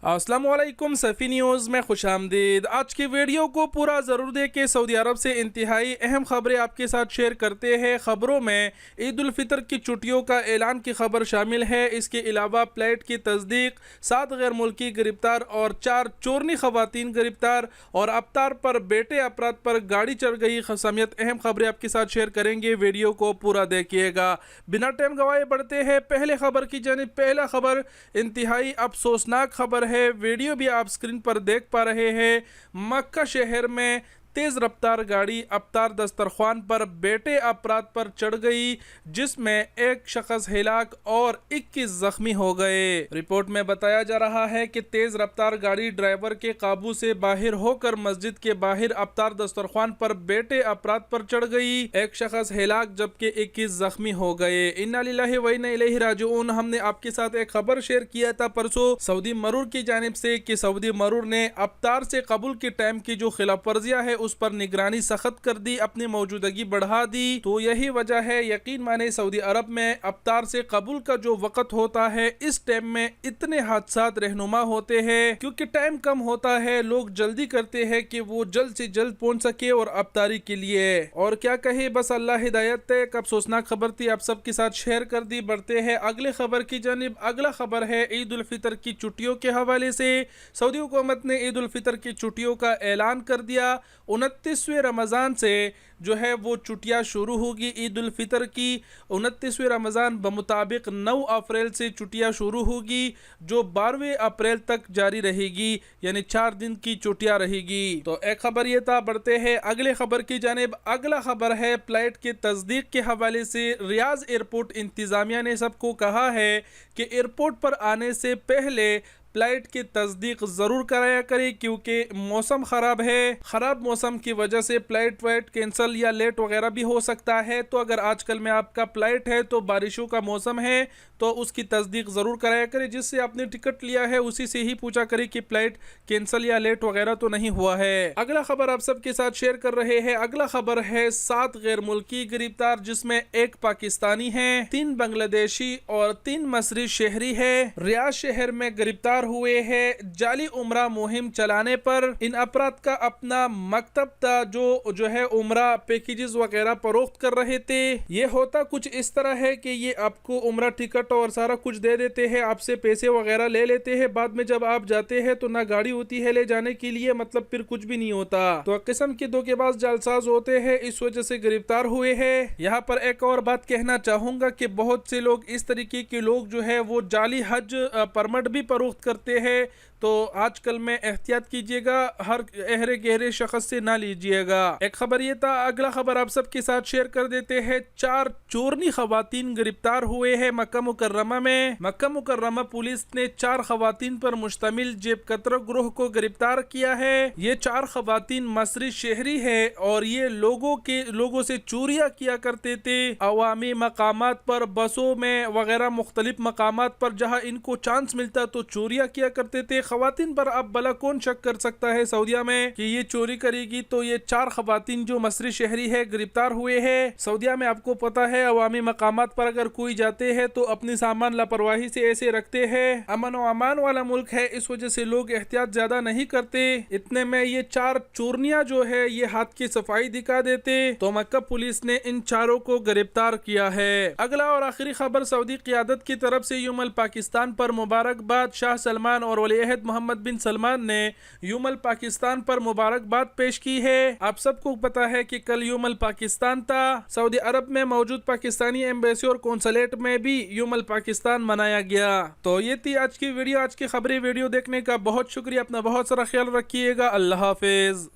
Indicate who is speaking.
Speaker 1: अस्सलाम वालेकुम सफ़ी न्यूज़ में खुश आमदीद। आज की वीडियो को पूरा ज़रूर देखें। सऊदी अरब से इंतहाई अहम खबरें आपके साथ शेयर करते हैं। खबरों में ईद उल फितर की छुट्टियों का ऐलान की खबर शामिल है। इसके अलावा फ्लाइट की तस्दीक, 7 गैर मुल्की गिरफ्तार और 4 चोरनी खवातीन गिरफ्तार और अफ्तार पर बेटे अपराध पर गाड़ी चढ़ गई समेत अहम खबरें आपके साथ शेयर करेंगे। वीडियो को पूरा देखिएगा। बिना टाइम गवाए बढ़ते हैं पहले खबर की जानिब। पहला खबर इंतहाई अफसोसनाक खबर है। वीडियो भी आप स्क्रीन पर देख पा रहे हैं। मक्का शहर में तेज़ रफ्तार गाड़ी अफ्तार दस्तरख्वान पर बेटे अपराध पर चढ़ गई, जिसमें एक शख्स हिलाक और 21 जख्मी हो गए। रिपोर्ट में बताया जा रहा है कि तेज़ रफ्तार गाड़ी ड्राइवर के काबू से बाहर होकर मस्जिद के बाहर अफ्तार दस्तरख्वान पर बेटे अपराध पर चढ़ गई। एक शख्स हिलाक जबकि 21 जख्मी हो गए। इन्ना लिल्लाहि व इन्ना इलैहि राजिऊन। हमने आपके साथ एक खबर शेयर किया था परसों सऊदी मरूर की जानिब से कि सऊदी मरूर ने अफ्तार से कबूल के टाइम की जो खिलाफ वर्जियां है उस पर निगरानी सख्त कर दी, अपनी मौजूदगी बढ़ा दी। तो यही वजह है, यकीन माने सऊदी अरब में अफ्तार से कबूल का जो वक्त होता है इस टाइम में इतने हादसात रहनुमा होते हैं, क्योंकि टाइम कम होता है। लोग जल्दी करते हैं कि वो जल्द से जल्द पहुंच सके और अफ्तारी के लिए। और क्या कहे, बस अल्लाह हिदायत है। एक अफसोसनाक खबर थी, आप सबके साथ शेयर कर दी। बढ़ते हैं अगले खबर की जानिब। अगला खबर है ईद उल फितर की छुट्टियों के हवाले से। सऊदी हुकूमत ने ईद उल फितर की छुट्टियों का ऐलान कर दिया। 29वें रमज़ान से जो है वो छुट्टियाँ शुरू होगी। ईद उल फितर की 29वें रमज़ान बमुताबिक 9 अप्रैल से छुट्टियाँ शुरू होगी, जो 12वें अप्रैल तक जारी रहेगी, यानी 4 दिन की छुट्टियाँ रहेगी। तो एक खबर ये था। बढ़ते हैं अगले खबर की जानिब। अगला खबर है फ्लाइट के तस्दीक के हवाले से। रियाज एयरपोर्ट इंतज़ामिया ने सबको कहा है कि एयरपोर्ट पर आने से पहले फ्लाइट की तस्दीक ज़रूर कराया करें, क्योंकि मौसम ख़राब है। ख़राब मौसम की वजह से फ़्लाइट कैंसिल या लेट वगैरह भी हो सकता है। तो अगर आजकल में आपका फ़्लाइट है तो बारिशों का मौसम है तो उसकी तस्दीक ज़रूर कराया करें। जिससे आपने टिकट लिया है उसी से ही पूछा करें कि फ़्लाइट कैंसिल या लेट वगैरह तो नहीं हुआ है। अगला खबर आप सबके साथ शेयर कर रहे हैं। अगला खबर है 7 गैर मुल्की गिरफ्तार, जिसमें एक पाकिस्तानी है, 3 बांग्लादेशी और 3 मसरी शहरी है। रियाद शहर में गिरफ्तार हुए हैं जाली उम्रा मुहिम चलाने पर। इन अपराध का अपना मकतब था जो है उम्रा पैकेजेस वगैरह फरोख्त कर रहे थे। ये होता कुछ इस तरह है कि ये आपको उम्रा टिकट और सारा कुछ दे देते हैं, आपसे पैसे वगैरह ले लेते हैं। बाद में जब आप जाते हैं तो ना गाड़ी होती है ले जाने के लिए, मतलब फिर कुछ भी नहीं होता। तो किस्म के धोखेबाज जालसाज होते हैं, इस वजह से गिरफ्तार हुए हैं। यहाँ पर एक और बात कहना चाहूंगा कि बहुत से लोग इस तरीके के लोग जो है वो जाली हज परमिट भी फरोख्त करते हैं। तो आजकल में एहतियात कीजिएगा, हर अहरे गहरे शख्स से ना लीजिएगा। एक खबर ये था। अगला खबर आप सबके साथ शेयर कर देते हैं। 4 चोरनी खवातीन गिरफ्तार हुए हैं मक्का मुकर्रमा में। मक्का मुकर्रमा पुलिस ने 4 खवातीन पर मुश्तमिल जेब कतरा ग्रोह को गिरफ्तार किया है। ये 4 खवातीन मसरी शहरी है और ये लोगों से चोरियां किया करते थे। अवामी मकामात पर, बसों में वगैरह मुख्तलिफ मकामात पर जहाँ इनको चांस मिलता तो चोरियां किया करते थे। खवातीन पर अब भला कौन शक कर सकता है सऊदिया में कि ये चोरी करेगी। तो ये 4 खवातीन जो मसरी शहरी है गिरफ्तार हुए हैं। सऊदिया में आपको पता है अवामी मकामात पर अगर कोई जाते हैं तो अपनी सामान लापरवाही से ऐसे रखते हैं। अमन व अमान वाला मुल्क है, इस वजह से लोग एहतियात ज्यादा नहीं करते। इतने में ये 4 चोरनियां जो है ये हाथ की सफाई दिखा देते, तो मक्का पुलिस ने इन 4 को गिरफ्तार किया है। अगला और आखिरी खबर सऊदी क़ियादत की तरफ से युमल पाकिस्तान पर मुबारकबाद। शाह सलमान और वली-ए-अहद मोहम्मद बिन सलमान ने युमल पाकिस्तान पर मुबारकबाद पेश की है। आप सबको पता है कि कल युमल पाकिस्तान था। सऊदी अरब में मौजूद पाकिस्तानी एम्बेसी और कौंसलेट में भी युमल पाकिस्तान मनाया गया। तो ये थी आज की वीडियो। आज की खबरी वीडियो देखने का बहुत शुक्रिया। अपना बहुत सारा ख्याल रखिएगा। अल्लाह हाफिज।